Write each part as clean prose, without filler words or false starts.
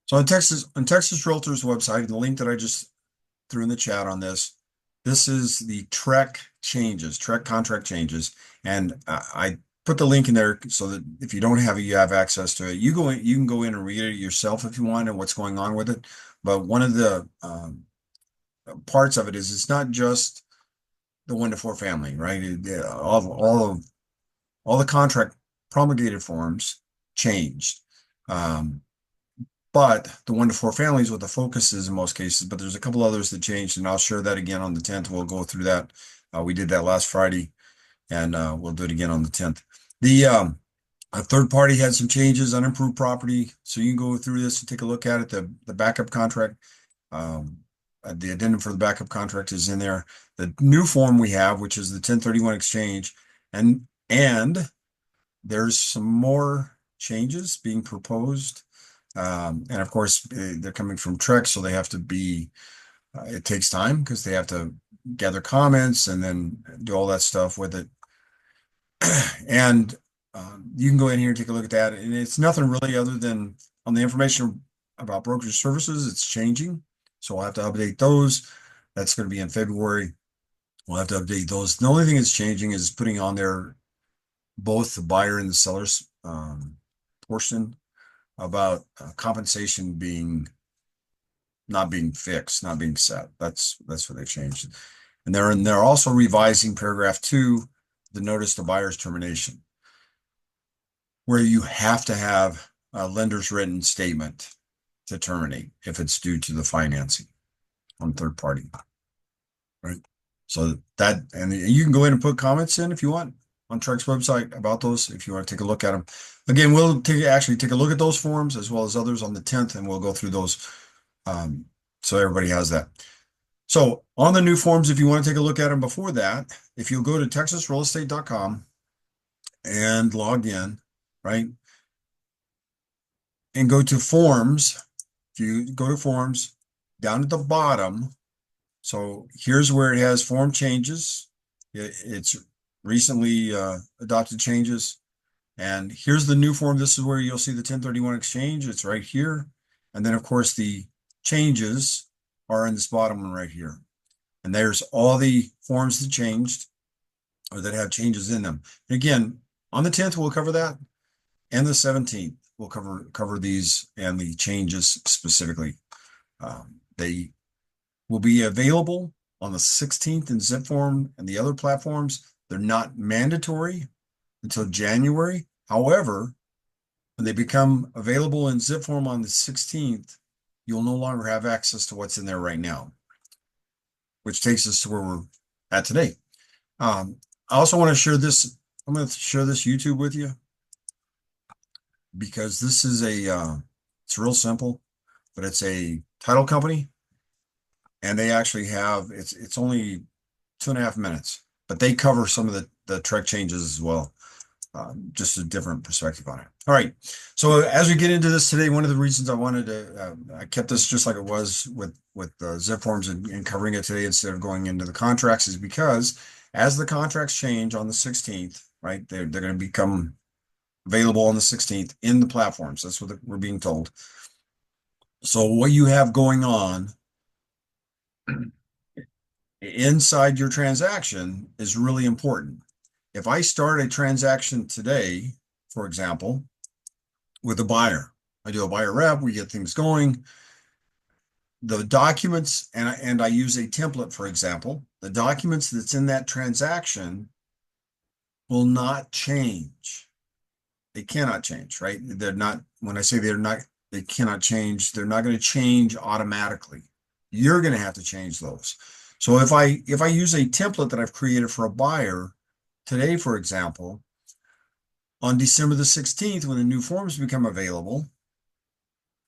So on Texas Realtors website, the link that I just threw in the chat on this is the Trek contract changes. And I put the link in there so that if you don't have it, you have access to it. You can go in and read it yourself if you want and what's going on with it. But one of the parts of it is it's not just the 1 to 4 family, right? All the contract promulgated forms changed. Um, but the 1 to 4 families what the focus is in most cases, but there's a couple others that changed, and I'll share that again on the 10th. We'll go through that. We did that last Friday, and we'll do it again on the 10th. The a third party had some changes, unimproved property, so you can go through this and take a look at it. The backup contract, um, the addendum for the backup contract is in there. The new form we have, which is the 1031 exchange, and there's some more changes being proposed. And of course, they're coming from Trek, so they have to be, it takes time because they have to gather comments and then do all that stuff with it. And you can go in here and take a look at that. And it's nothing really other than on the information about brokerage services, it's changing. So we'll have to update those. That's going to be in February. We'll have to update those. The only thing that's changing is putting on there both the buyer and the seller's portion about compensation being not being fixed, not being set. That's what they've changed. And they're also revising paragraph 2, the notice to buyer's termination, where you have to have a lender's written statement to terminate if it's due to the financing on third party. Right. So that, and you can go in and put comments in if you want on Trek's website about those, if you want to take a look at them. Again, we'll actually take a look at those forms as well as others on the 10th, and we'll go through those so everybody has that. So on the new forms, if you want to take a look at them before that, if you go to texasrealestate.com and log in, right, and go to forms, if you go to forms down at the bottom, so here's where it has form changes. It's recently adopted changes. And here's the new form. This is where you'll see the 1031 exchange. It's right here. And then, of course, the changes are in this bottom one right here. And there's all the forms that changed or that have changes in them. And again, on the 10th, we'll cover that. And the 17th, we'll cover these and the changes specifically. They will be available on the 16th in ZipForm and the other platforms. They're not mandatory until January. However, when they become available in ZipForm on the 16th, you'll no longer have access to what's in there right now, which takes us to where we're at today. I also want to share this. I'm going to share this YouTube with you because this is it's real simple, but it's a title company. And they actually have, it's only 2.5 minutes, but they cover some of the Trek changes as well. Just a different perspective on it. All right. So as we get into this today, one of the reasons I wanted to, I kept this just like it was with ZipForms and covering it today instead of going into the contracts is because as the contracts change on the 16th, right, they're going to become available on the 16th in the platforms. That's what we're being told. So what you have going on inside your transaction is really important. If I start a transaction today, for example, with a buyer, I do a buyer rep, we get things going. The documents, and I use a template, for example, the documents that's in that transaction will not change. They cannot change, right? They're not, when I say they cannot change, they're not going to change automatically. You're going to have to change those. So if I use a template that I've created for a buyer today, for example, on December the 16th, when the new forms become available,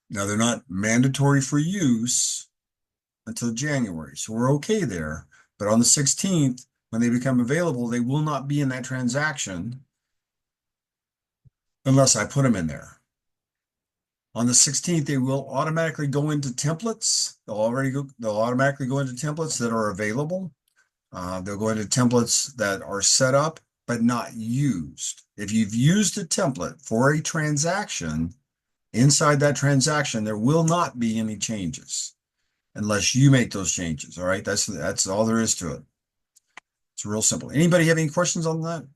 now they're not mandatory for use until January. So we're okay there. But on the 16th, when they become available, they will not be in that transaction unless I put them in there. On the 16th, they will automatically go into templates. They'll automatically go into templates that are available. They'll go into templates that are set up but not used. If you've used a template for a transaction, Inside that transaction, there will not be any changes unless you make those changes. All right. That's all there is to it. It's real simple. Anybody have any questions on that?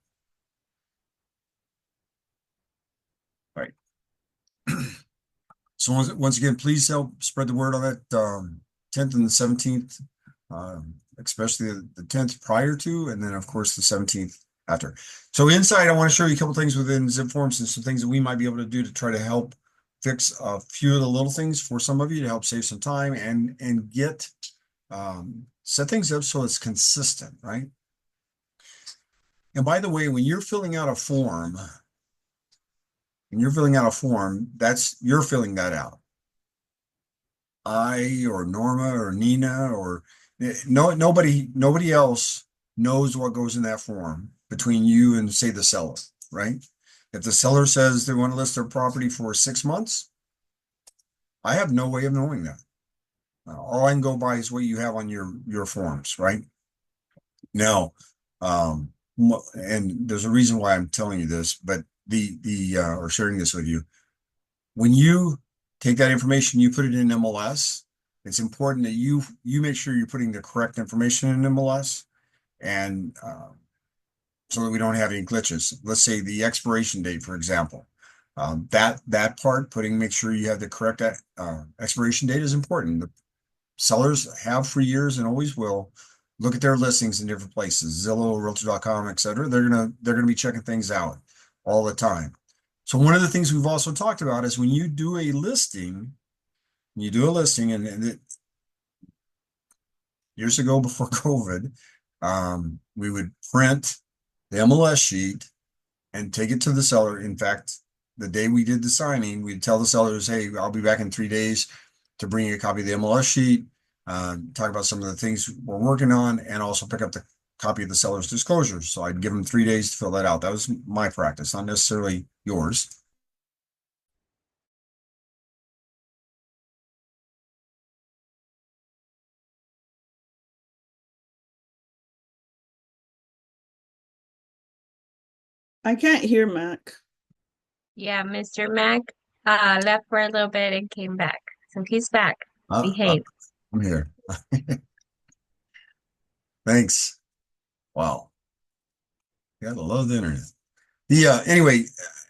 All right. So once again, please help spread the word on that 10th and the 17th, especially the 10th prior to, and then of course the 17th after. So inside, I want to show you a couple things within ZipForms and some things that we might be able to do to try to help fix a few of the little things for some of you to help save some time and get set things up so it's consistent, right? And by the way, when you're filling out a form, that's you're filling that out. I or Norma or Nina or nobody else knows what goes in that form between you and say the seller, right? If the seller says they want to list their property for 6 months, I have no way of knowing that. All I can go by is what you have on your forms, right? Now, and there's a reason why I'm telling you this, but or sharing this with you. When you take that information, you put it in MLS. It's important that you make sure you're putting the correct information in MLS, and so that we don't have any glitches. Let's say the expiration date, for example. That part, make sure you have the correct expiration date is important. The sellers have for years and always will look at their listings in different places, Zillow, Realtor.com, etc. They're gonna be checking things out all the time. So one of the things we've also talked about is when you do a listing, and years ago before COVID, we would print the MLS sheet and take it to the seller. In fact, the day we did the signing, we'd tell the sellers, hey, I'll be back in 3 days to bring you a copy of the MLS sheet, talk about some of the things we're working on, and also pick up the copy of the seller's disclosure. So I'd give them 3 days to fill that out. That was my practice, not necessarily yours. I can't hear Mac. Yeah, Mr. Mac left for a little bit and came back. So he's back. Uh, uh, Behave. I'm here. Thanks. Wow. Gotta love the internet. Anyway,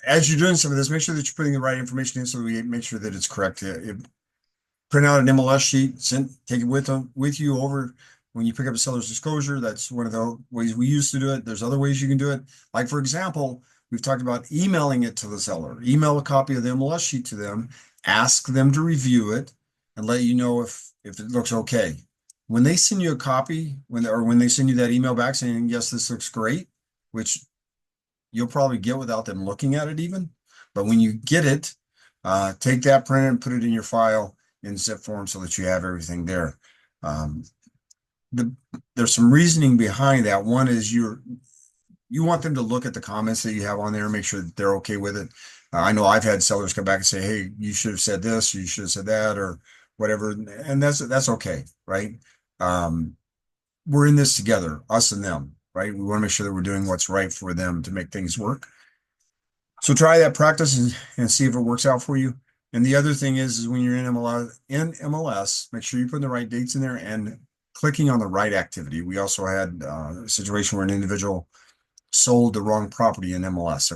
as you're doing some of this, make sure that you're putting the right information in so we make sure that it's correct. Print out an MLS sheet, take it with you over when you pick up a seller's disclosure. That's one of the ways we used to do it. There's other ways you can do it. Like for example, we've talked about emailing it to the seller. Email a copy of the MLS sheet to them, ask them to review it, and let you know if it looks okay. When they send you a copy, when they send you that email back saying, yes, this looks great, which you'll probably get without them looking at it even. But when you get it, take that print and put it in your file in ZipForm so that you have everything there. Um, there's some reasoning behind that. One is you want them to look at the comments that you have on there and make sure that they're okay with it. I know I've had sellers come back and say, hey, you should have said this, or you should have said that, or whatever. And that's okay, right? We're in this together, us and them, right? We want to make sure that we're doing what's right for them to make things work. So try that practice and see if it works out for you. And the other thing is when you're in MLS, make sure you put the right dates in there and clicking on the right activity. We also had a situation where an individual sold the wrong property in MLS,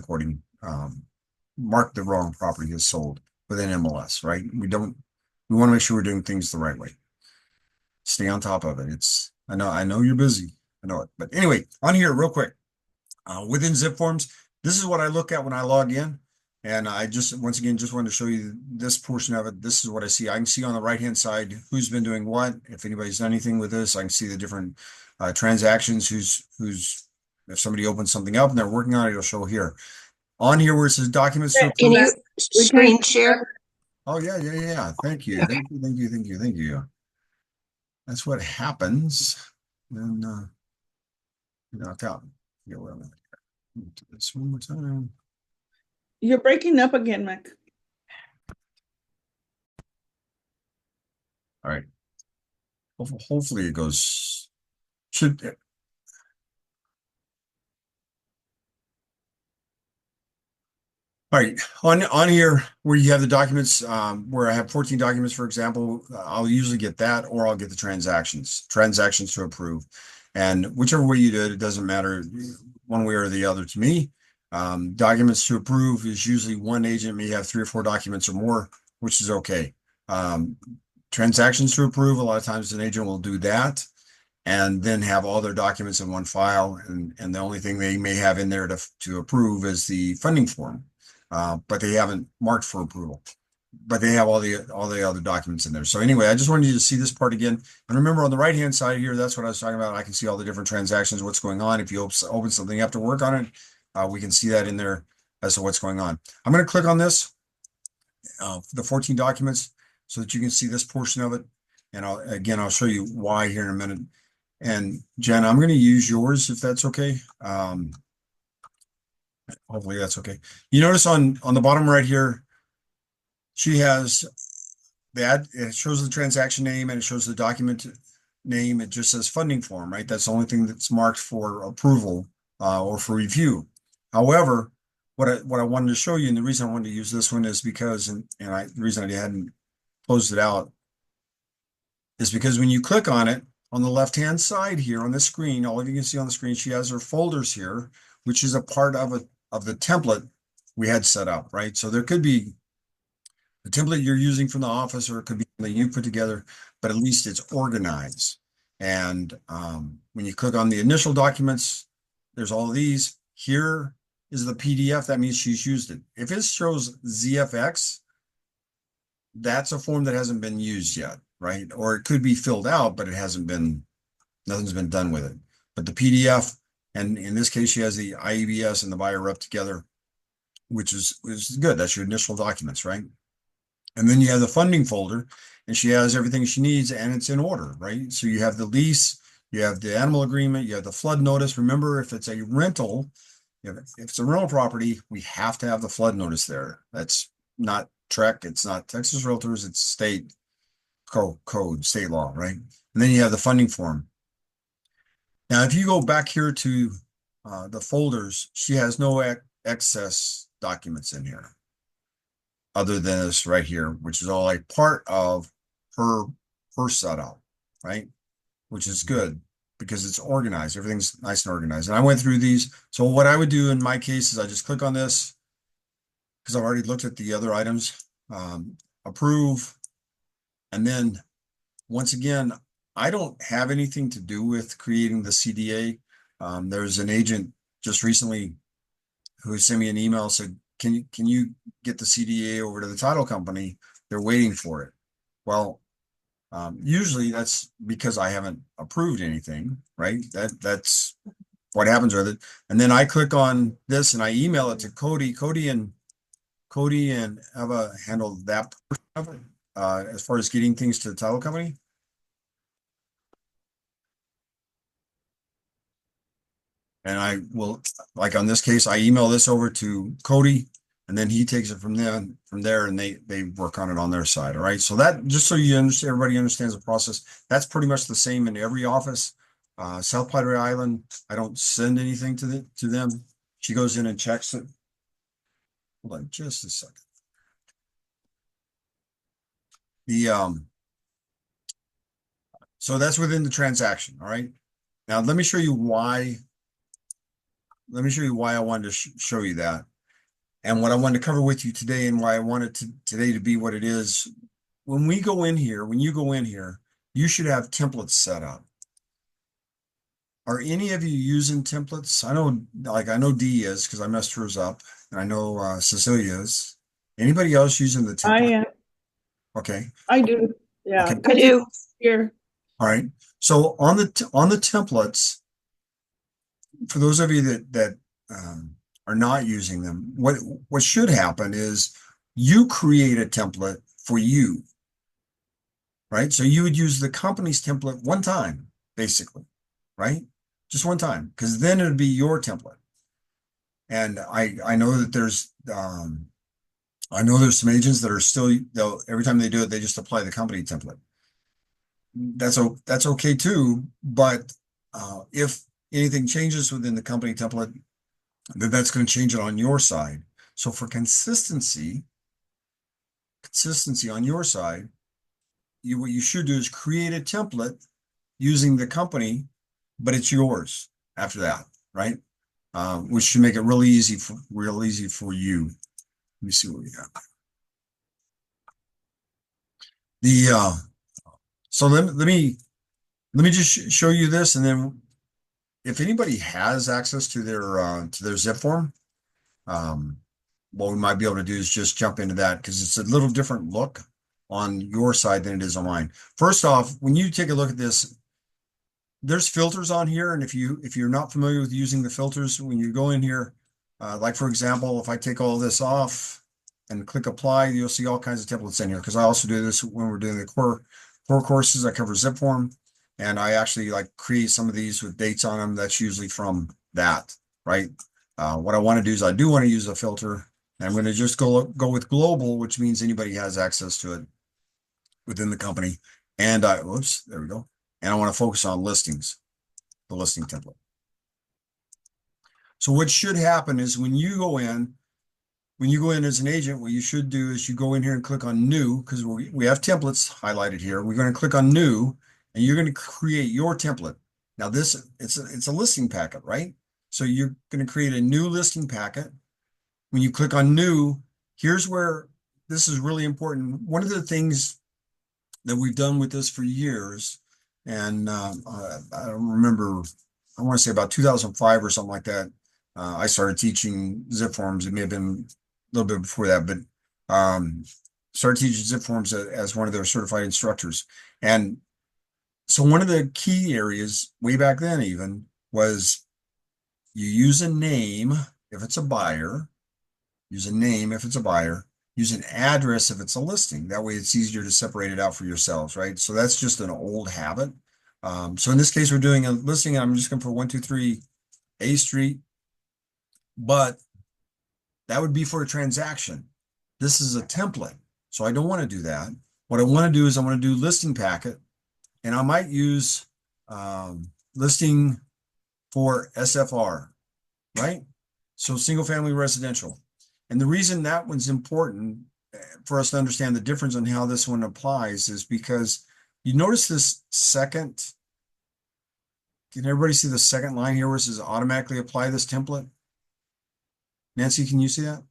marked the wrong property as sold within MLS, right? We want to make sure we're doing things the right way. Stay on top of it. I know you're busy. I know it. But anyway, on here real quick, within ZipForms, this is what I look at when I log in. And I once again, just wanted to show you this portion of it. This is what I see. I can see on the right-hand side who's been doing what. If anybody's done anything with this, I can see the different transactions, if somebody opens something up and they're working on it, it'll show here. On here where it says documents to Can approve. you screen share? Oh, yeah. Thank you. Thank you. That's what happens when you knock out. Yeah, well, do this one more time. You're breaking up again, Mac. All right. Hopefully it goes. Should All right, on here where you have the documents, where I have 14 documents, for example, I'll usually get that, or I'll get the transactions to approve. And whichever way you do it, it doesn't matter one way or the other to me. Documents to approve is usually one agent may have 3 or 4 documents or more, which is okay. Transactions to approve, a lot of times an agent will do that and then have all their documents in one file. And the only thing they may have in there to approve is the funding form. But they haven't marked for approval. But they have all the other documents in there. So anyway, I just wanted you to see this part again. And remember, on the right-hand side here, that's what I was talking about. I can see all the different transactions, what's going on. If you open something, you have to work on it. We can see that in there as to what's going on. I'm going to click on this, the 14 documents, so that you can see this portion of it. And I'll show you why here in a minute. And Jen, I'm going to use yours if that's okay. Hopefully that's okay. You notice on the bottom right here, she has it shows the transaction name and it shows the document name. It just says funding form, right? That's the only thing that's marked for approval or for review. However, what I wanted to show you, and the reason I wanted to use this one is because, the reason I hadn't closed it out is because when you click on it, on the left-hand side here on the screen, all of you can see on the screen, she has her folders here, which is a part of the template we had set up, right? So there could be the template you're using from the office, or it could be something you put together, but at least it's organized. And when you click on the initial documents, there's all of these. Here is the PDF. That means she's used it. If it shows ZFX, that's a form that hasn't been used yet, right? Or it could be filled out, but nothing's been done with it. But the PDF, and in this case, she has the IEBS and the buyer rep together, which is good. That's your initial documents, right? And then you have the funding folder, and she has everything she needs, and it's in order, right? So you have the lease, you have the animal agreement, you have the flood notice. Remember, if it's a rental, if it's a rental property, we have to have the flood notice there. That's not TREC, it's not Texas Realtors, it's state code, state law, right? And then you have the funding form. Now, if you go back here to the folders, she has no excess documents in here other than this right here, which is all like part of her setup, right? Which is good because it's organized. Everything's nice and organized. And I went through these. So what I would do in my case is I just click on this because I've already looked at the other items, approve. And then once again, I don't have anything to do with creating the CDA. There's an agent just recently who sent me an email, said, can you get the CDA over to the title company? They're waiting for it. Well, usually that's because I haven't approved anything, right? That's what happens with it. And then I click on this and I email it to Cody. Cody and Eva handle that portion of it, as far as getting things to the title company. And I will, like on this case, I email this over to Cody, and then he takes it from there, and they work on it on their side. All right. So that, just so you understand, everybody understands the process. That's pretty much the same in every office. South Padre Island, I don't send anything to them. She goes in and checks it. Hold on just a second. So that's within the transaction. All right. Now let me show you why. Let me show you why I wanted to show you that, and what I wanted to cover with you today, and why I wanted today to be what it is. When you go in here, you should have templates set up. Are any of you using templates? I know Dee is, because I messed hers up, and I know Cecilia is. Anybody else using the template? I am. Okay. I do. Yeah. Okay. I do. Here. All right. So on the templates, for those of you that are not using them, what should happen is you create a template for you, right? So you would use the company's template one time, basically, right? Just one time, because then it'd be your template. And I know that there's some agents that are still, every time they do it, they just apply the company template. That's okay too, but if anything changes within the company template, then that's going to change it on your side. So for consistency on your side, what you should do is create a template using the company, but it's yours after that, right? Which should make it really easy for you. Let me see what we got. So let me just show you this, and then if anybody has access to their ZipForm, what we might be able to do is just jump into that because it's a little different look on your side than it is on mine. First off, when you take a look at this, there's filters on here, and if you're not familiar with using the filters, when you go in here, like for example, if I take all this off and click apply, you'll see all kinds of templates in here, because I also do this when we're doing the core courses. I cover ZipForm, and I actually like create some of these with dates on them. That's usually from that, right? What I want to do is I do want to use a filter, and I'm going to just go with global, which means anybody has access to it within the company. And whoops, there we go. And I want to focus on listings, the listing template. So what should happen is when you go in as an agent, what you should do is you go in here and click on new, because we have templates highlighted here. We're going to click on new, and you're going to create your template. Now it's a listing packet, right? So you're going to create a new listing packet. When you click on new, here's where this is really important. One of the things that we've done with this for years, and I don't remember, I want to say about 2005 or something like that, I started teaching ZipForms. It may have been a little bit before that, but started teaching ZipForms as one of their certified instructors. And so one of the key areas way back then even was you use a name if it's a buyer, use a name if it's a buyer, use an address if it's a listing. That way it's easier to separate it out for yourselves, right? So that's just an old habit. So in this case, we're doing a listing, and I'm just going to put 123 A Street, but that would be for a transaction. This is a template, so I don't want to do that. What I want to do is I want to do listing packet, and I might use listing for SFR, right? So single family residential. And the reason that one's important for us to understand the difference on how this one applies is because you notice this second, can everybody see the second line here where it says automatically apply this template? Nancy, can you see that?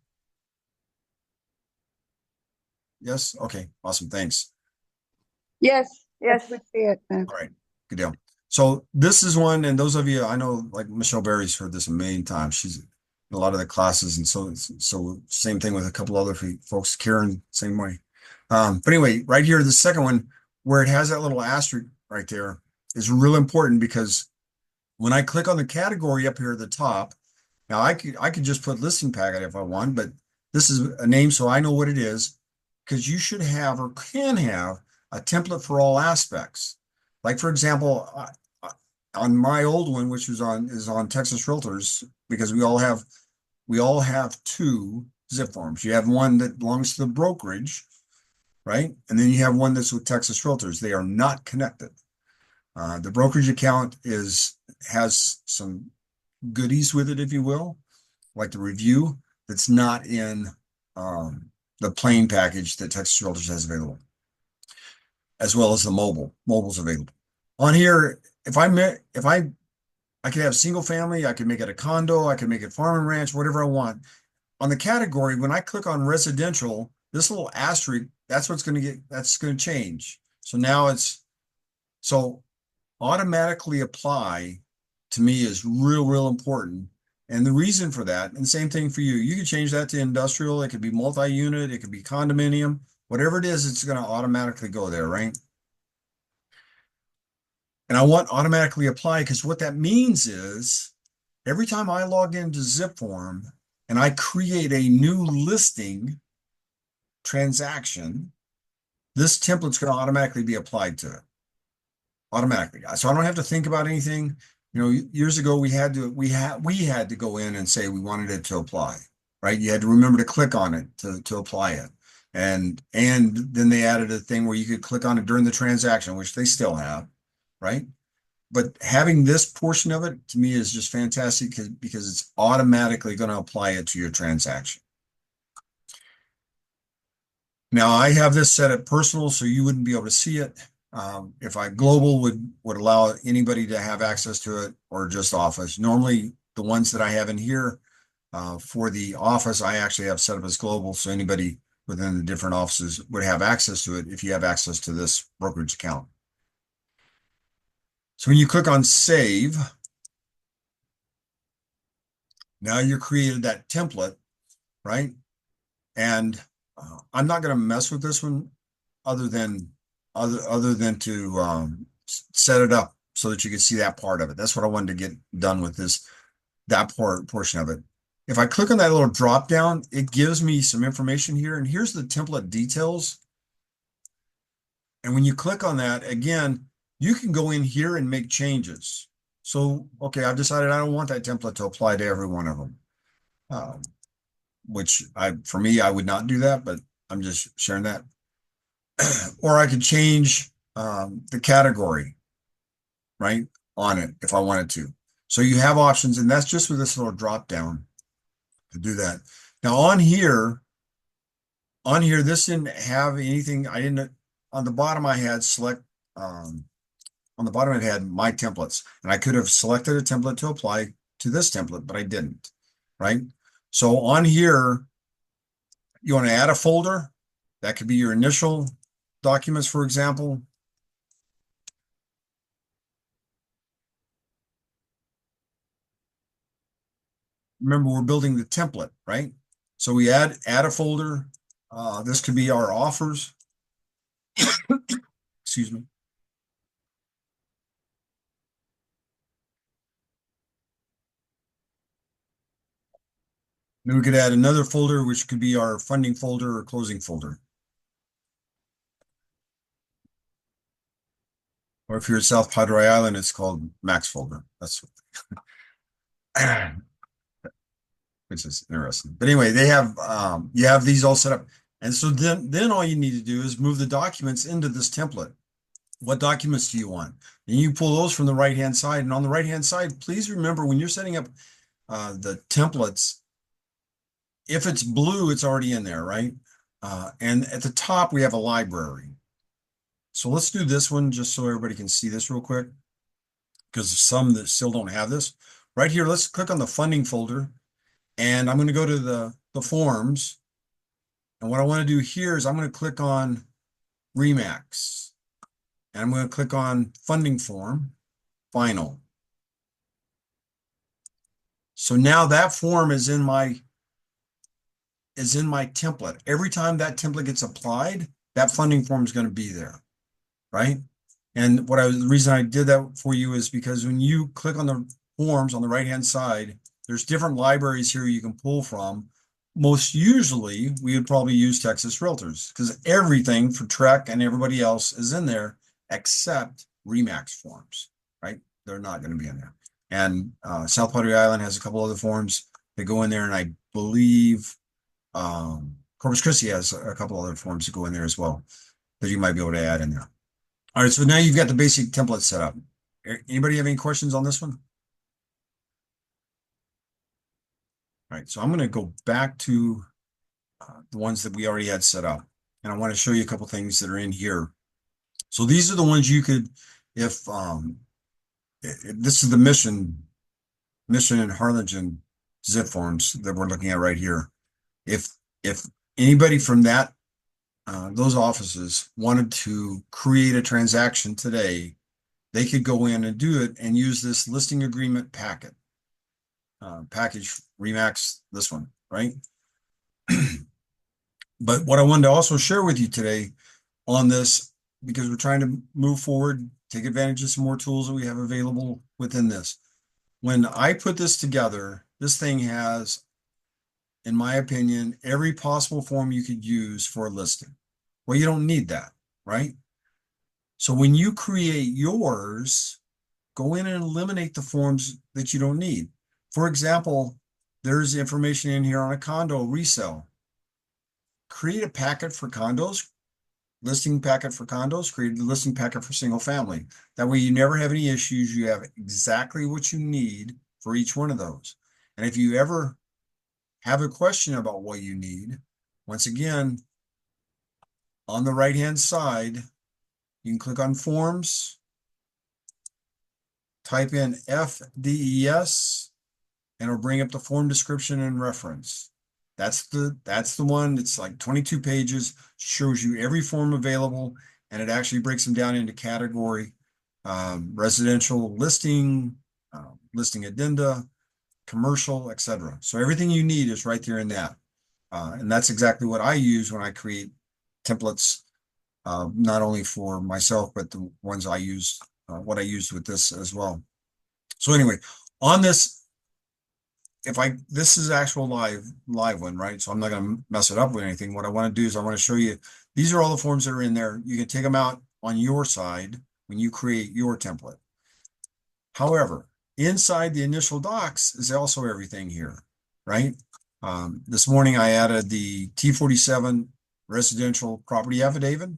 Yes? Okay, awesome, thanks. Yes, yes, we see it. All right, good deal. So this is one, and those of you, I know like Michelle Berry's heard this a million times. She's in a lot of the classes, and so same thing with a couple other folks. Karen, same way. But anyway, right here, the second one where it has that little asterisk right there is real important, because when I click on the category up here at the top, now I could just put listing packet if I want, but this is a name so I know what it is, because you should have or can have a template for all aspects. Like for example, on my old one, which is on Texas Realtors, because we all have two ZipForms. You have one that belongs to the brokerage, right? And then you have one that's with Texas Realtors. They are not connected. The brokerage account has some goodies with it, if you will, like the review that's not in the plain package that Texas Realtors has available, as well as the mobile's available. On here, if I could have single family, I could make it a condo, I could make it farm and ranch, whatever I want. On the category, when I click on residential, this little asterisk, that's going to change. So now so automatically apply to me is real important. And the reason for that, and same thing for you, you can change that to industrial, it could be multi-unit, it could be condominium, whatever it is, it's going to automatically go there, right? And I want automatically apply, because what that means is every time I log into ZipForm and I create a new listing transaction, this template's going to automatically be applied to it. Automatically. So I don't have to think about anything. You know, years ago we had to go in and say we wanted it to apply, right? You had to remember to click on it to apply it. And then they added a thing where you could click on it during the transaction, which they still have, right? But having this portion of it to me is just fantastic, because it's automatically going to apply it to your transaction. Now I have this set at personal, so you wouldn't be able to see it. If I global would allow anybody to have access to it, or just office. Normally, the ones that I have in here for the office, I actually have set up as global, so anybody within the different offices would have access to it if you have access to this brokerage account. So when you click on save, now you're created that template, right? And I'm not going to mess with this one other than to set it up so that you can see that part of it. That's what I wanted to get done with that portion of it. If I click on that little drop down, it gives me some information here, and here's the template details. And when you click on that, again, you can go in here and make changes. So, okay, I've decided I don't want that template to apply to every one of them. Which for me, I would not do that, but I'm just sharing that. Or I could change the category, right, on it if I wanted to. So you have options, and that's just with this little drop down to do that. Now on here, this didn't have anything. I didn't, on the bottom I had select, on the bottom it had my templates, and I could have selected a template to apply to this template, but I didn't, right? So on here, you want to add a folder. That could be your initial documents, for example. Remember, we're building the template, right? So we add a folder. This could be our offers. Excuse me. Then we could add another folder, which could be our funding folder or closing folder. Or if you're at South Padre Island, it's called Max folder. That's which is interesting. But anyway, they have you have these all set up. And so then all you need to do is move the documents into this template. What documents do you want? And you pull those from the right-hand side. And on the right-hand side, please remember when you're setting up the templates, if it's blue, it's already in there, right? And at the top, we have a library. So let's do this one just so everybody can see this real quick, because some that still don't have this. Right here, let's click on the funding folder, and I'm going to go to the forms. And what I want to do here is I'm going to click on Remax, and I'm going to click on funding form, final. So now that form is in my template. Every time that template gets applied, that funding form is going to be there, right? And the reason I did that for you is because when you click on the forms on the right-hand side, there's different libraries here you can pull from. Most usually, we would probably use Texas Realtors because everything for Trek and everybody else is in there except Remax forms, right? They're not going to be in there. And South Padre Island has a couple other forms that go in there, and I believe Corpus Christi has a couple other forms that go in there as well that you might be able to add in there. All right, so now you've got the basic template set up. Anybody have any questions on this one? All right, so I'm going to go back to the ones that we already had set up, and I want to show you a couple things that are in here. So these are the ones you could, if this is the mission and Harlingen ZipForms that we're looking at right here. If anybody from those offices wanted to create a transaction today, they could go in and do it and use this listing agreement package Remax, this one, right? But what I wanted to also share with you today on this, because we're trying to move forward, take advantage of some more tools that we have available within this. When I put this together, this thing has, in my opinion, every possible form you could use for a listing. Well, you don't need that, right? So when you create yours, go in and eliminate the forms that you don't need. For example, there's information in here on a condo resale. Create a packet for condos, listing packet for condos, create a listing packet for single family. That way you never have any issues. You have exactly what you need for each one of those. And if you ever have a question about what you need, once again, On the right-hand side, you can click on Forms, type in FDES, and it'll bring up the form description and reference. That's the one. It's like 22 pages, shows you every form available, and it actually breaks them down into category, residential listing, listing addenda, commercial, etc. So everything you need is right there in that. And that's exactly what I use when I create templates, not only for myself, but the ones I use, what I used with this as well. So anyway, on this, this is actual live one, right? So I'm not going to mess it up with anything. What I want to do is I want to show you, these are all the forms that are in there. You can take them out on your side when you create your template. However, inside the initial docs is also everything here, right? This morning I added the T47 residential property affidavit.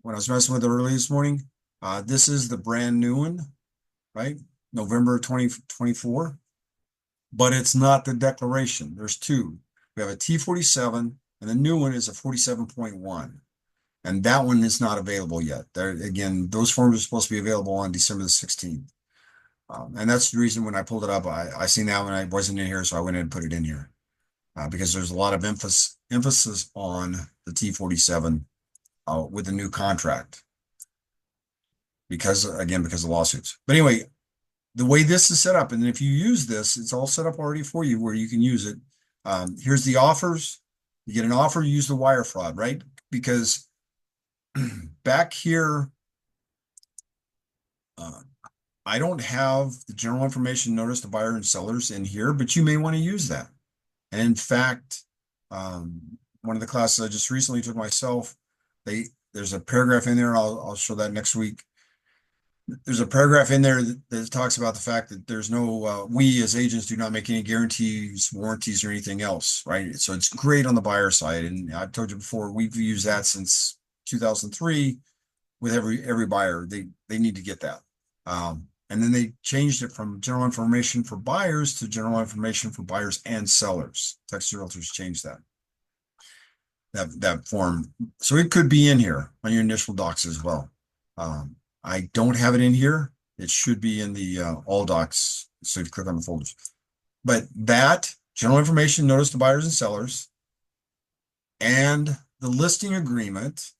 When I was messing with it early this morning, this is the brand new one, right? November 2024. But it's not the declaration. There's two. We have a T47, and the new one is a 47.1. And that one is not available yet. There again, those forms are supposed to be available on December the 16th. And that's the reason when I pulled it up, I seen that one, I wasn't in here, so I went in and put it in here. Because there's a lot of emphasis on the T47 with the new contract. Because of lawsuits. But anyway, the way this is set up, and if you use this, it's all set up already for you where you can use it. Here's the offers. You get an offer, you use the wire fraud, right? Because back here, I don't have the general information notice to buyer and sellers in here, but you may want to use that. And in fact, one of the classes I just recently took myself, there's a paragraph in there, I'll show that next week. There's a paragraph in there that talks about the fact that there's no, we as agents do not make any guarantees, warranties, or anything else, right? So it's great on the buyer side. And I've told you before, we've used that since 2003 with every buyer. They need to get that. And then they changed it from general information for buyers to general information for buyers and sellers. Texas Realtors changed that form. So it could be in here on your initial docs as well. I don't have it in here. It should be in the all docs. So if you click on the folders, but that general information notice to buyers and sellers and the listing agreement,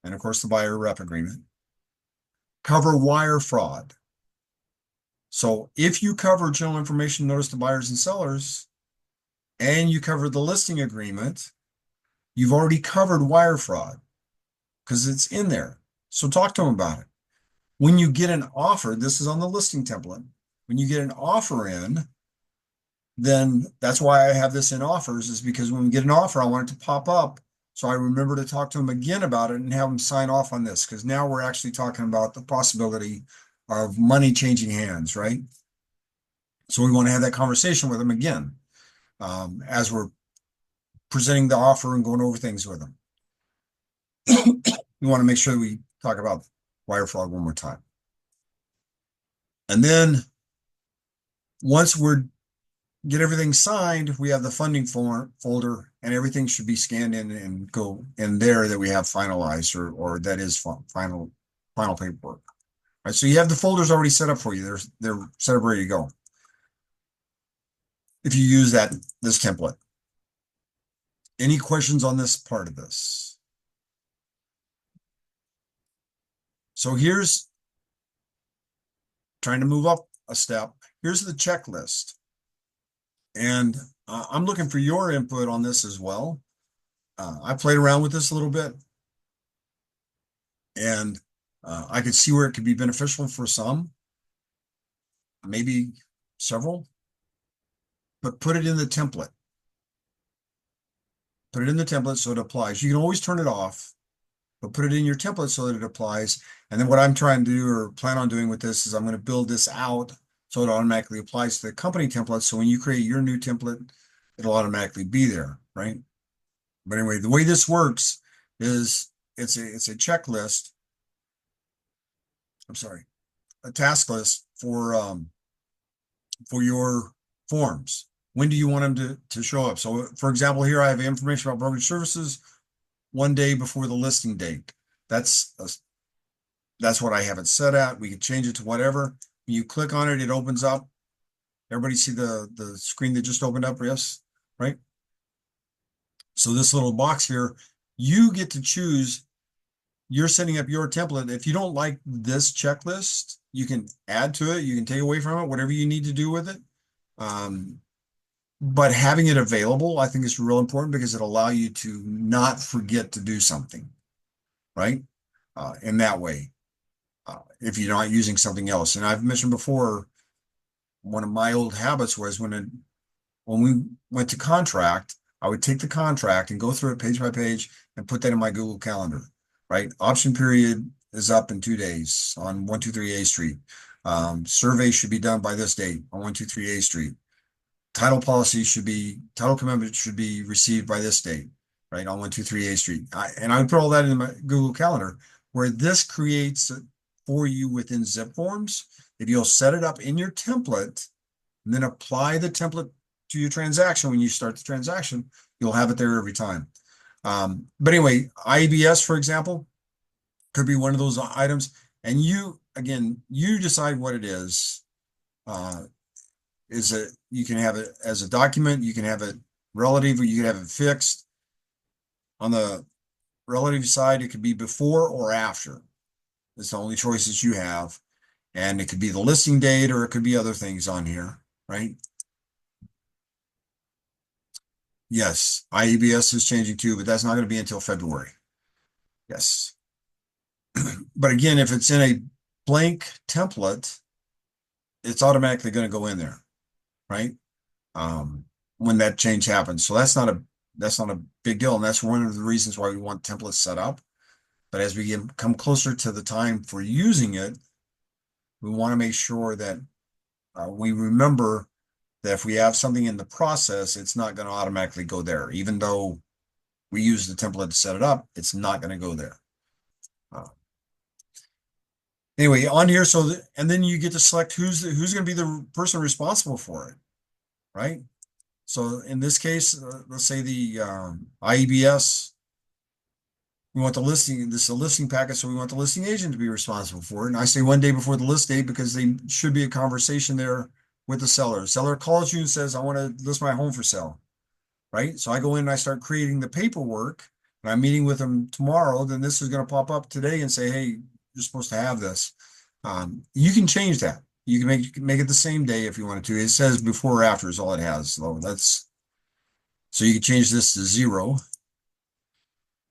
and of course the buyer rep agreement, cover wire fraud. So if you cover general information notice to buyers and sellers and you cover the listing agreement, you've already covered wire fraud because it's in there. So talk to them about it. When you get an offer, this is on the listing template. When you get an offer in, then that's why I have this in offers, is because when we get an offer, I want it to pop up. So I remember to talk to them again about it and have them sign off on this, because now we're actually talking about the possibility of money changing hands, right? So we want to have that conversation with them again as we're presenting the offer and going over things with them. We want to make sure we talk about wire fraud one more time. And then once we're get everything signed, we have the funding folder, and everything should be scanned in and go in there that we have finalized or that is final paperwork. Right, so you have the folders already set up for you. They're set up ready to go. If you use this template. Any questions on this part of this? So here's trying to move up a step. Here's the checklist. And I'm looking for your input on this as well. I played around with this a little bit. And I could see where it could be beneficial for some, maybe several, but put it in the template. Put it in the template so it applies. You can always turn it off, but put it in your template so that it applies. And then what I'm trying to do or plan on doing with this is I'm going to build this out so it automatically applies to the company template. So when you create your new template, it'll automatically be there, right? But anyway, the way this works is it's a checklist. I'm sorry, a task list for your forms. When do you want them to show up? So for example, here I have information about brokerage services. one day before the listing date. That's what I have it set at. We can change it to whatever. When you click on it, it opens up. Everybody see the screen that just opened up? Yes, right? So this little box here, you get to choose. You're setting up your template. If you don't like this checklist, you can add to it. You can take away from it, whatever you need to do with it. But having it available, I think is real important because it'll allow you to not forget to do something, right? In that way, if you're not using something else. And I've mentioned before, one of my old habits was when we went to contract, I would take the contract and go through it page by page and put that in my Google Calendar, right? Option period is up in 2 days on 123 A Street. Survey should be done by this date on 123 A Street. Title commitment should be received by this date, right? On 123 A Street. And I would put all that in my Google Calendar, where this creates for you within ZipForms. If you'll set it up in your template and then apply the template to your transaction when you start the transaction, you'll have it there every time. But anyway, IBS, for example, could be one of those items. And you decide what it is. You can have it as a document, you can have it relative, or you can have it fixed. On the relative side, it could be before or after. It's the only choices you have. And it could be the listing date, or it could be other things on here, right? Yes, IEBS is changing too, but that's not going to be until February. Yes. But again, if it's in a blank template, it's automatically going to go in there, right? When that change happens. So that's not a big deal. And that's one of the reasons why we want templates set up. But as we come closer to the time for using it, we want to make sure that we remember that if we have something in the process, it's not going to automatically go there. Even though we use the template to set it up, it's not going to go there. Anyway, on here, and then you get to select who's going to be the person responsible for it, right? So in this case, let's say the IEBS, we want the listing, this is a listing packet, so we want the listing agent to be responsible for it. And I say one day before the list date because there should be a conversation there with the seller. The seller calls you and says, I want to list my home for sale, right? So I go in and I start creating the paperwork, and I'm meeting with them tomorrow. Then this is going to pop up today and say, hey, you're supposed to have this. You can change that. You can make it the same day if you wanted to. It says before or after is all it has. So you can change this to 0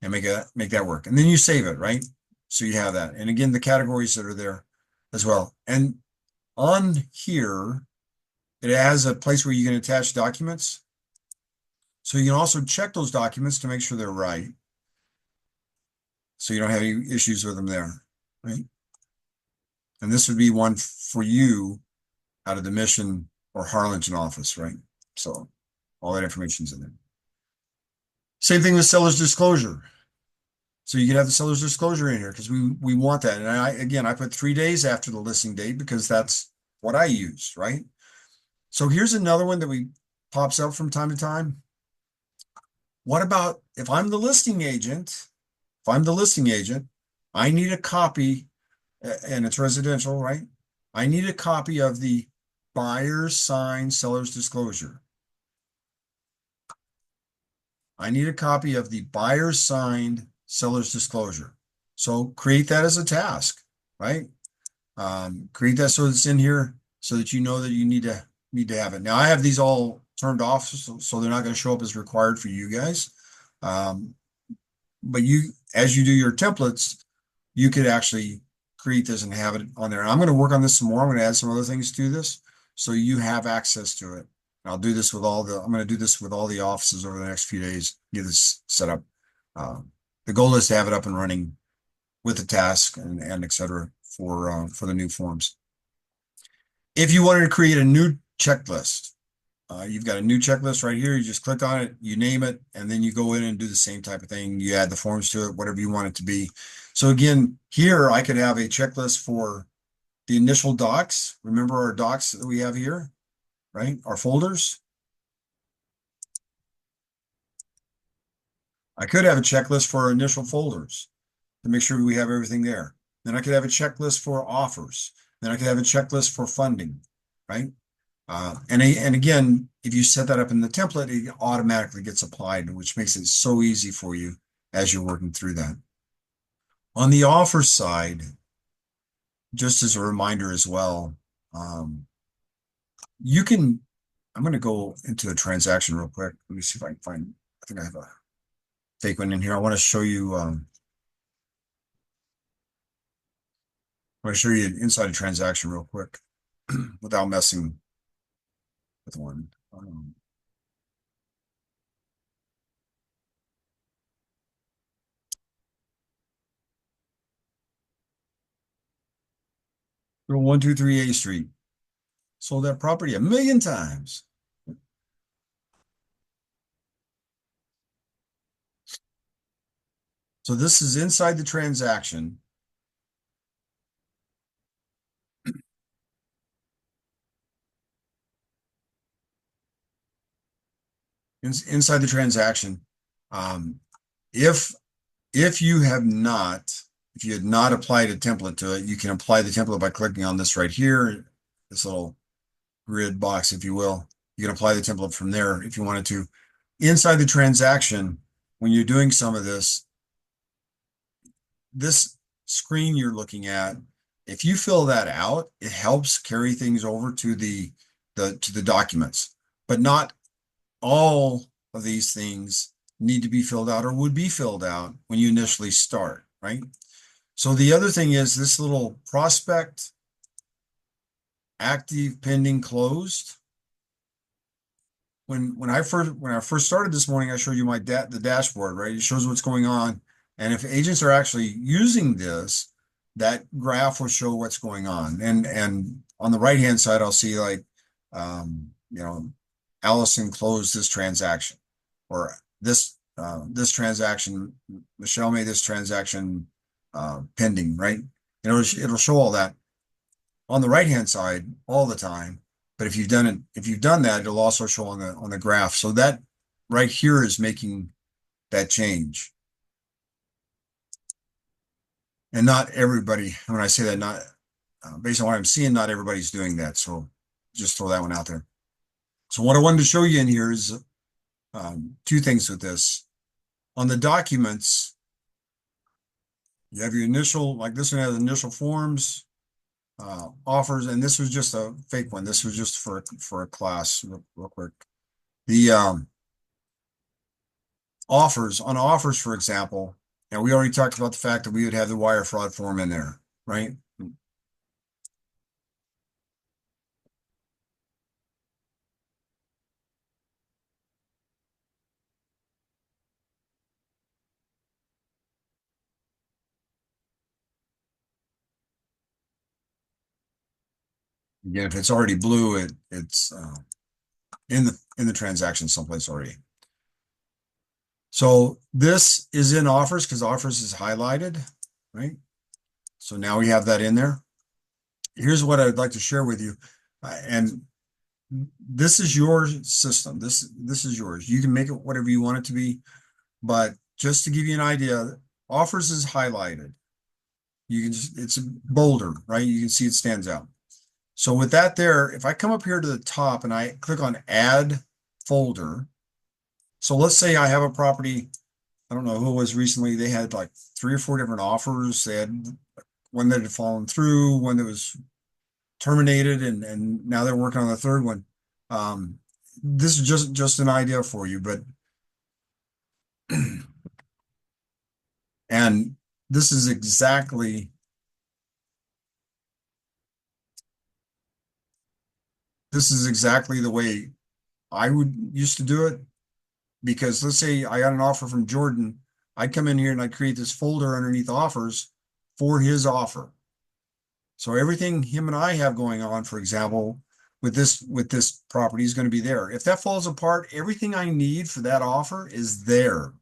and make that work. And then you save it, right? So you have that. And again, the categories that are there as well. And on here, it has a place where you can attach documents. So you can also check those documents to make sure they're right. So you don't have any issues with them there, right? And this would be one for you out of the Mission or Harlingen office, right? So all that information's in there. Same thing with seller's disclosure. So you can have the seller's disclosure in here because we want that. And I put 3 days after the listing date because that's what I use, right? So here's another one that pops up from time to time. What about if I'm the listing agent? If I'm the listing agent, I need a copy, and it's residential, right? I need a copy of the buyer's signed seller's disclosure. I need a copy of the buyer's signed seller's disclosure. So create that as a task, right? Create that so it's in here so that you know that you need to have it. Now I have these all turned off, so they're not going to show up as required for you guys. But as you do your templates, you could actually create this and have it on there. And I'm going to work on this some more. I'm going to add some other things to this so you have access to it. And I'm going to do this with all the offices over the next few days, get this set up. The goal is to have it up and running with the task and et cetera for the new forms. If you wanted to create a new checklist, you've got a new checklist right here. You just click on it, you name it, and then you go in and do the same type of thing. You add the forms to it, whatever you want it to be. So again, here I could have a checklist for the initial docs. Remember our docs that we have here, right? Our folders. I could have a checklist for initial folders to make sure we have everything there. Then I could have a checklist for offers. Then I could have a checklist for funding, right? And again, if you set that up in the template, it automatically gets applied, which makes it so easy for you as you're working through that. On the offer side, just as a reminder as well, you can, I'm going to go into a transaction real quick. Let me see if I can find, I think I have a fake one in here. I want to show you, I want to show you inside a transaction real quick without messing with one. Go 123 A Street. Sold that property 1,000,000 times. So this is inside the transaction. Inside the transaction. If you have not, if you had not applied a template to it, you can apply the template by clicking on this right here, this little grid box, if you will. You can apply the template from there if you wanted to. Inside the transaction, when you're doing some of this screen you're looking at, if you fill that out, it helps carry things over to the documents. But not all of these things need to be filled out or would be filled out when you initially start, right? So the other thing is this little prospect, active, pending, closed. When I first started this morning, I showed you the dashboard, right? It shows what's going on. And if agents are actually using this, that graph will show what's going on. And on the right-hand side, I'll see like, Allison closed this transaction, or this transaction, Michelle made this transaction pending, right? It'll show all that on the right-hand side all the time. But if you've done that, it'll also show on the graph. So that right here is making that change. And not everybody, when I say that, not based on what I'm seeing, not everybody's doing that. So just throw that one out there. So what I wanted to show you in here is two things with this. On the documents, you have your initial, like this one has initial forms, offers, and this was just a fake one. This was just for a class real quick. The offers, for example, and we already talked about the fact that we would have the wire fraud form in there, right? Again, if it's already blue, it's in the transaction someplace already. So this is in offers because offers is highlighted, right? So now we have that in there. Here's what I'd like to share with you. And this is your system. This is yours. You can make it whatever you want it to be. But just to give you an idea, offers is highlighted. You can just, it's bolder, right? You can see it stands out. So with that there, if I come up here to the top and I click on add folder. So let's say I have a property, I don't know who it was recently, they had like 3 or 4 different offers. They had one that had fallen through, one that was terminated, and now they're working on the third one. This is just an idea for you, but and this is exactly the way I used to do it. Because let's say I got an offer from Jordan, I'd come in here and I'd create this folder underneath offers for his offer. So everything him and I have going on, for example, with this property is going to be there. If that falls apart, everything I need for that offer is there,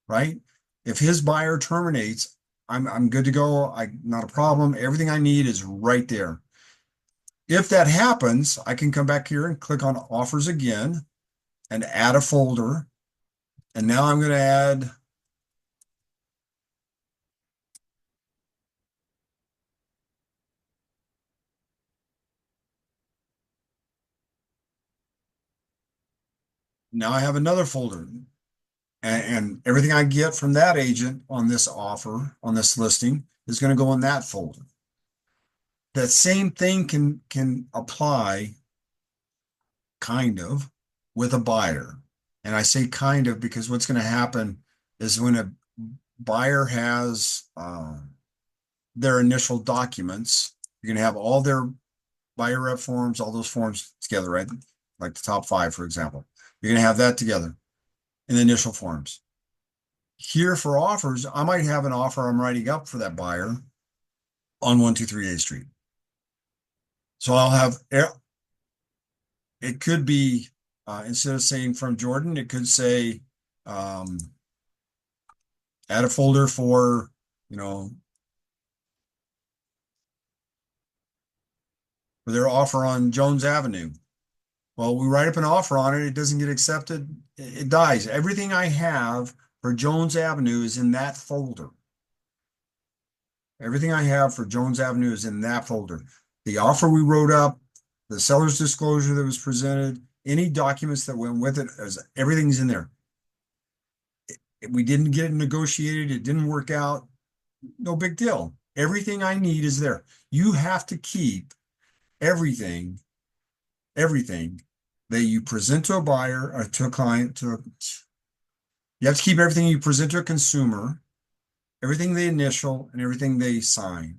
right? If his buyer terminates, I'm good to go. Not a problem. Everything I need is right there. If that happens, I can come back here and click on offers again and add a folder. And now I'm going to add now I have another folder. And everything I get from that agent on this offer, on this listing, is going to go in that folder. That same thing can apply kind of with a buyer. And I say kind of because what's going to happen is when a buyer has their initial documents, you're going to have all their buyer rep forms, all those forms together, right? Like the top 5, for example. You're going to have that together in the initial forms. Here for offers, I might have an offer I'm writing up for that buyer on 123 8th Street. So I'll have, it could be, instead of saying from Jordan, it could say, add a folder for, for their offer on Jones Avenue. Well, we write up an offer on it. It doesn't get accepted. It dies. Everything I have for Jones Avenue is in that folder. Everything I have for Jones Avenue is in that folder. The offer we wrote up, the seller's disclosure that was presented, any documents that went with it, everything's in there. We didn't get it negotiated. It didn't work out. No big deal. Everything I need is there. You have to keep everything that you present to a buyer or to a client, you have to keep everything you present to a consumer, everything they initial and everything they sign.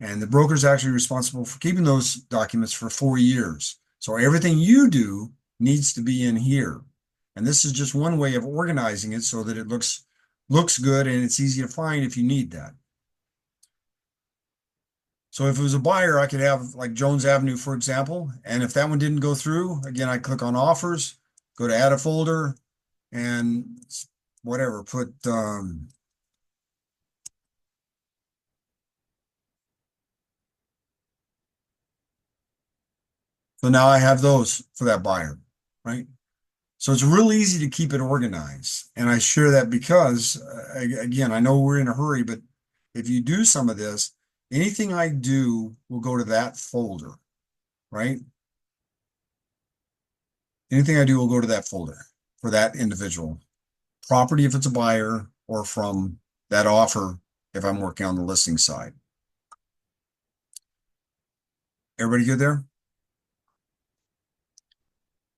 And the broker is actually responsible for keeping those documents for 4 years. So everything you do needs to be in here. And this is just one way of organizing it so that it looks good and it's easy to find if you need that. So if it was a buyer, I could have like Jones Avenue, for example. And if that one didn't go through, again, I click on offers, go to add a folder and whatever, put, so now I have those for that buyer, right? So it's real easy to keep it organized. And I share that because, again, I know we're in a hurry, but if you do some of this, anything I do will go to that folder, right? Anything I do will go to that folder for that individual property if it's a buyer, or from that offer if I'm working on the listing side. Everybody good there?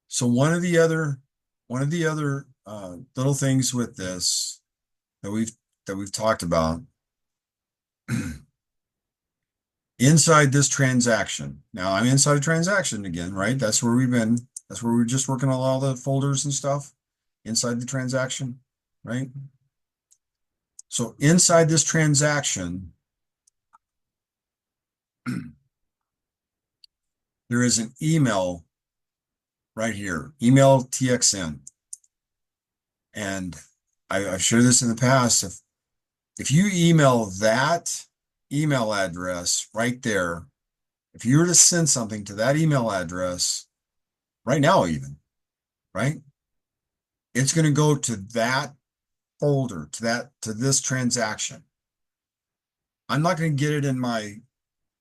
So one of the other little things with this that we've talked about inside this transaction. Now I'm inside a transaction again, right? That's where we've been. That's where we're just working on all the folders and stuff inside the transaction, right? So inside this transaction, there is an email right here, email TXN. And I've shared this in the past. If you email that email address right there, if you were to send something to that email address right now, even, right? It's going to go to that folder, to this transaction. I'm not going to get it in my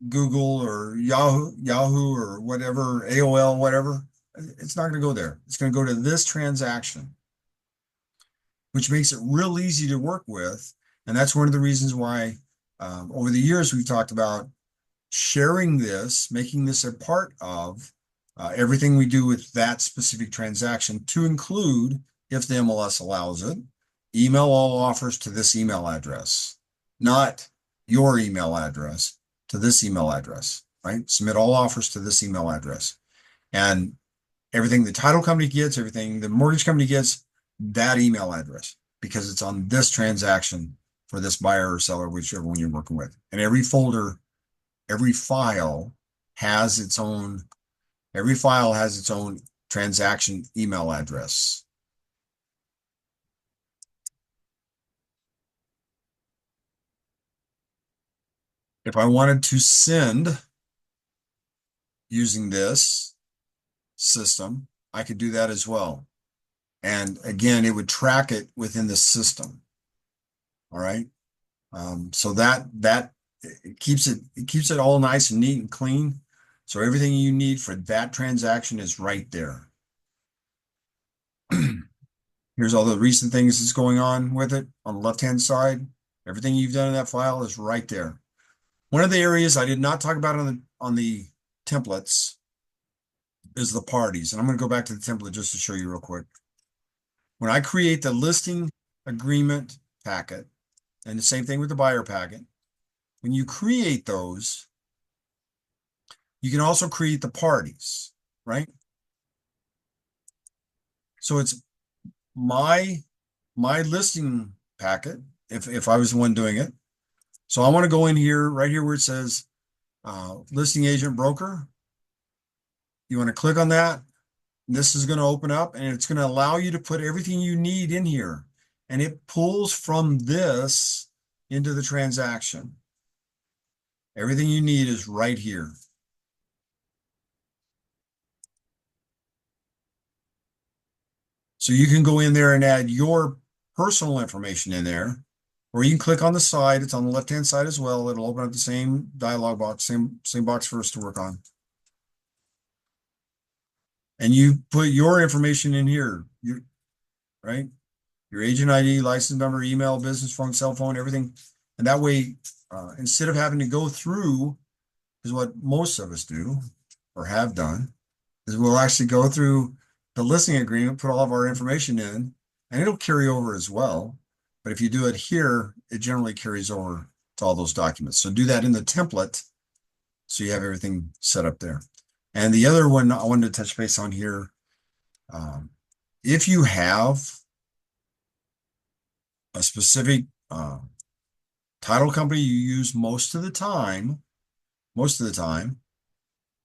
Google or Yahoo or whatever, AOL, whatever. It's not going to go there. It's going to go to this transaction, which makes it real easy to work with. And that's one of the reasons why over the years we've talked about sharing this, making this a part of everything we do with that specific transaction, to include, if the MLS allows it, email all offers to this email address, not your email address, to this email address, right? Submit all offers to this email address. And everything the title company gets, everything the mortgage company gets, that email address, because it's on this transaction for this buyer or seller, whichever one you're working with. And every folder, every file has its own transaction email address. If I wanted to send using this system, I could do that as well. And again, it would track it within the system. All right. So that it keeps it all nice and neat and clean. So everything you need for that transaction is right there. Here's all the recent things that's going on with it on the left-hand side. Everything you've done in that file is right there. One of the areas I did not talk about on the templates is the parties. And I'm going to go back to the template just to show you real quick. When I create the listing agreement packet, and the same thing with the buyer packet, when you create those, you can also create the parties, right? So it's my listing packet, if I was the one doing it. So I want to go in here, right here where it says listing agent broker. You want to click on that. This is going to open up and it's going to allow you to put everything you need in here. And it pulls from this into the transaction. Everything you need is right here. So you can go in there and add your personal information in there, or you can click on the side. It's on the left-hand side as well. It'll open up the same dialog box, same box for us to work on. And you put your information in here, right? Your agent ID, license number, email, business phone, cell phone, everything. And that way, instead of having to go through, is what most of us do or have done, is we'll actually go through the listing agreement, put all of our information in, and it'll carry over as well. But if you do it here, it generally carries over to all those documents. So do that in the template so you have everything set up there. And the other one I wanted to touch base on here, if you have a specific title company you use most of the time,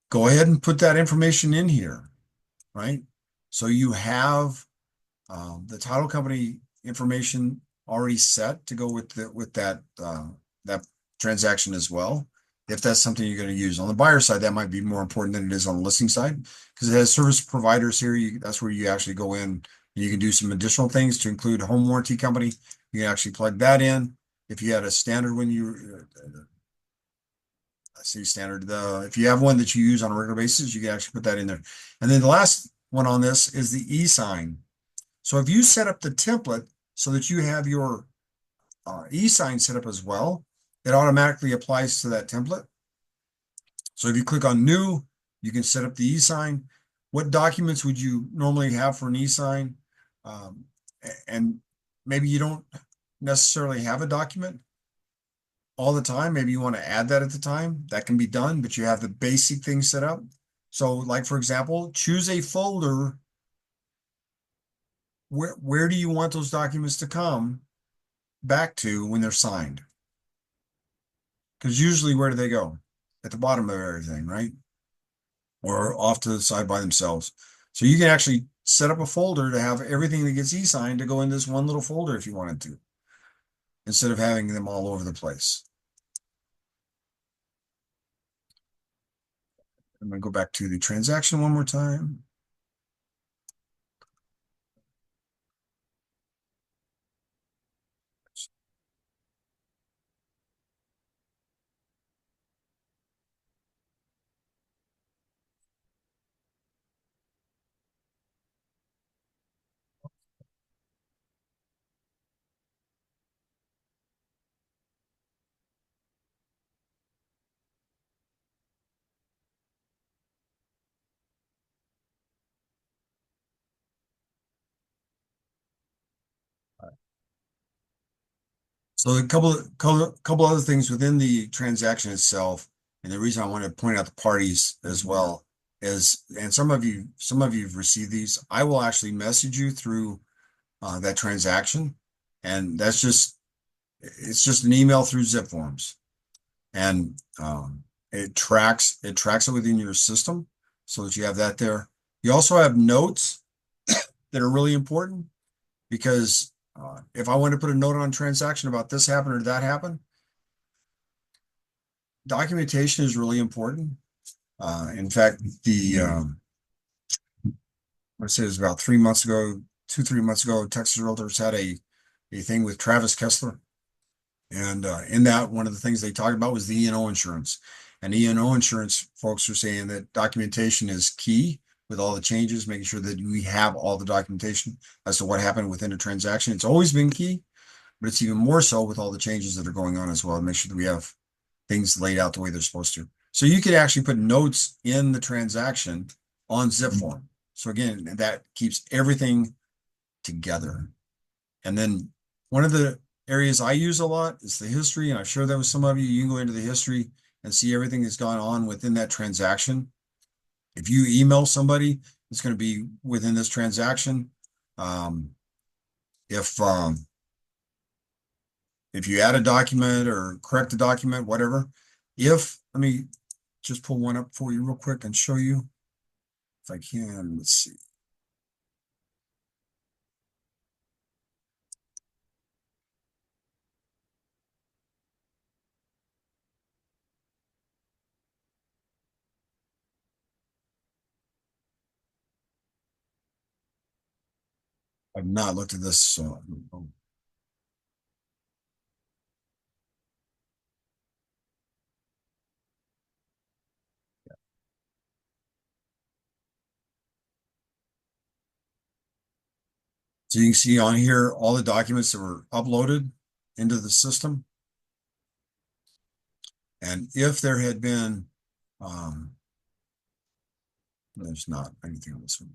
go ahead and put that information in here, right? So you have the title company information already set to go with that transaction as well. If that's something you're going to use on the buyer side, that might be more important than it is on the listing side because it has service providers here. That's where you actually go in and you can do some additional things to include home warranty company. You can actually plug that in. If you had a standard when you I see standard, if you have one that you use on a regular basis, you can actually put that in there. And then the last one on this is the e-sign. So if you set up the template so that you have your e-sign set up as well, it automatically applies to that template. So if you click on new, you can set up the e-sign. What documents would you normally have for an e-sign? And maybe you don't necessarily have a document all the time. Maybe you want to add that at the time. That can be done, but you have the basic things set up. So like, for example, choose a folder. Where do you want those documents to come back to when they're signed? Because usually where do they go? At the bottom of everything, right? Or off to the side by themselves. So you can actually set up a folder to have everything that gets e-signed to go in this one little folder if you wanted to, instead of having them all over the place. I'm going to go back to the transaction one more time. So a couple other things within the transaction itself, and the reason I want to point out the parties as well is, and some of you've received these. I will actually message you through that transaction, and it's just an email through ZipForms, and it tracks it within your system so that you have that there. You also have notes that are really important because if I want to put a note on a transaction about this happened or that happened, documentation is really important. In fact, let's say it was about 3 months ago, 3 months ago, Texas Realtors had a thing with Travis Kessler. And in that, one of the things they talked about was the E&O insurance. And E&O insurance folks are saying that documentation is key with all the changes, making sure that we have all the documentation as to what happened within a transaction. It's always been key, but it's even more so with all the changes that are going on as well. Make sure that we have things laid out the way they're supposed to. So you could actually put notes in the transaction on ZipForm. So again, that keeps everything together. And then one of the areas I use a lot is the history, and I'm sure that with some of you, you can go into the history and see everything that's gone on within that transaction. If you email somebody, it's going to be within this transaction. If you add a document or correct a document, whatever, let me just pull one up for you real quick and show you if I can. Let's see. I've not looked at this, so you can see on here all the documents that were uploaded into the system. And if there had been, there's not anything on this one.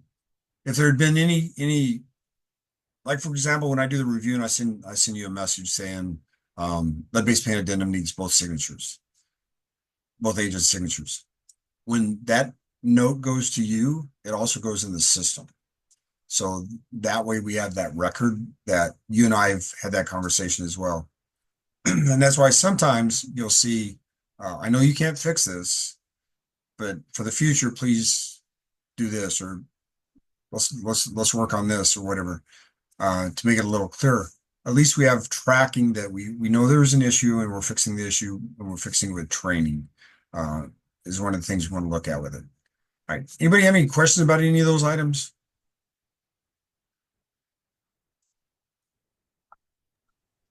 If there had been any, like for example, when I do the review and I send you a message saying, lead-based paint addendum needs both signatures, both agents' signatures. When that note goes to you, it also goes in the system. So that way we have that record that you and I have had that conversation as well. And that's why sometimes you'll see, I know you can't fix this, but for the future, please do this, or let's work on this or whatever, to make it a little clearer. At least we have tracking that we know there's an issue and we're fixing the issue, and we're fixing it with training, is one of the things we want to look at with it. All right. Anybody have any questions about any of those items?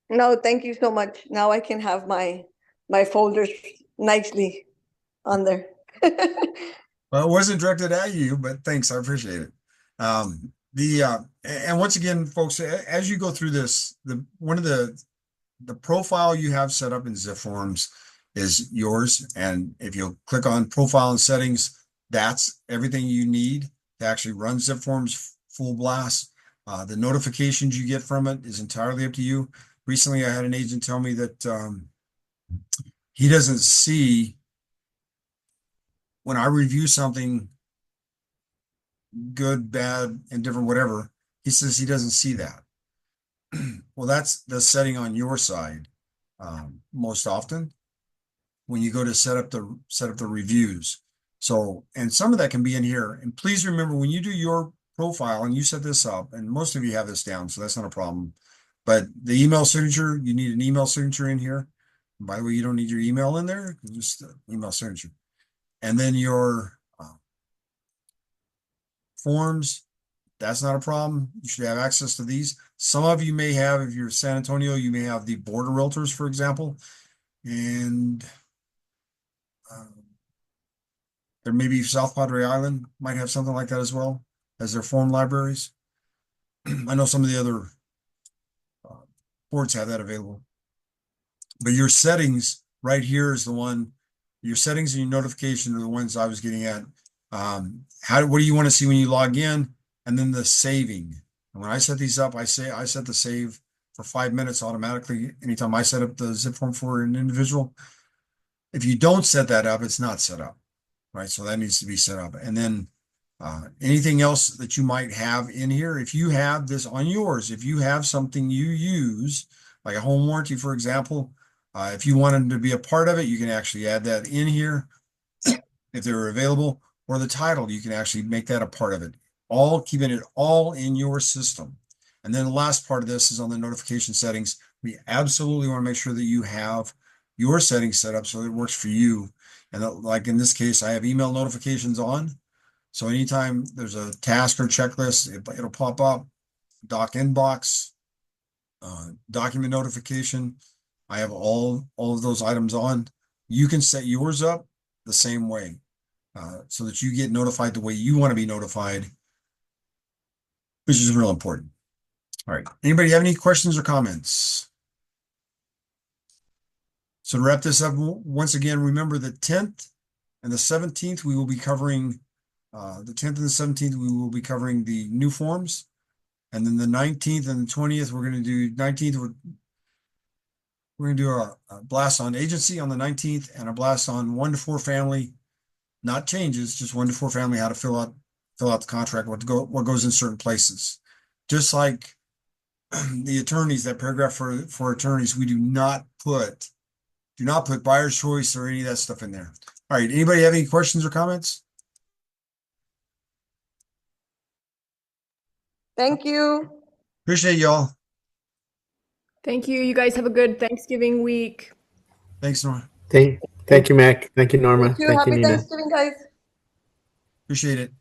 No, thank you so much. Now I can have my folders nicely on there. Well, it wasn't directed at you, but thanks. I appreciate it. And once again, folks, as you go through this, one of the profile you have set up in ZipForms is yours. And if you'll click on profile and settings, that's everything you need to actually run ZipForms full blast. The notifications you get from it is entirely up to you. Recently, I had an agent tell me that he doesn't see when I review something good, bad, and different, whatever. He says he doesn't see that. Well, that's the setting on your side most often when you go to set up the reviews. So, and some of that can be in here. And please remember, when you do your profile and you set this up, and most of you have this down, so that's not a problem. But the email signature, you need an email signature in here. And by the way, you don't need your email in there, just email signature. And then your forms, that's not a problem. You should have access to these. Some of you may have, if you're San Antonio, you may have the Board of Realtors, for example. And there may be South Padre Island might have something like that as well as their form libraries. I know some of the other boards have that available. But your settings right here is the one, your settings and your notification are the ones I was getting at. What do you want to see when you log in? And then the saving. And when I set these up, I set the save for 5 minutes automatically. Anytime I set up the ZipForm for an individual. If you don't set that up, it's not set up, right? So that needs to be set up. And then anything else that you might have in here, if you have this on yours, if you have something you use, like a home warranty, for example, if you wanted to be a part of it, you can actually add that in here if they're available, or the title, you can actually make that a part of it. All keeping it all in your system. And then the last part of this is on the notification settings. We absolutely want to make sure that you have your settings set up so that it works for you. And like in this case, I have email notifications on. So anytime there's a task or checklist, it'll pop up, doc inbox, document notification. I have all of those items on. You can set yours up the same way. so that you get notified the way you want to be notified, which is real important. All right. Anybody have any questions or comments? So to wrap this up, once again, remember the 10th and the 17th, we will be covering, the 10th and the 17th, we will be covering the new forms. And then the 19th and the 20th, we're going to do 19th, we're going to do a blast on agency on the 19th and a blast on 1 to 4 family, not changes, just 1 to 4 family, how to fill out the contract, what goes in certain places. Just like the attorneys, that paragraph for attorneys, we do not put buyer's choice or any of that stuff in there. All right. Anybody have any questions or comments? Thank you. Appreciate y'all. Thank you. You guys have a good Thanksgiving week. Thanks, Nora. Thank you, Mac. Thank you, Norma. Thank you. Thank you, Happy Nina. Thanksgiving, guys. Appreciate it.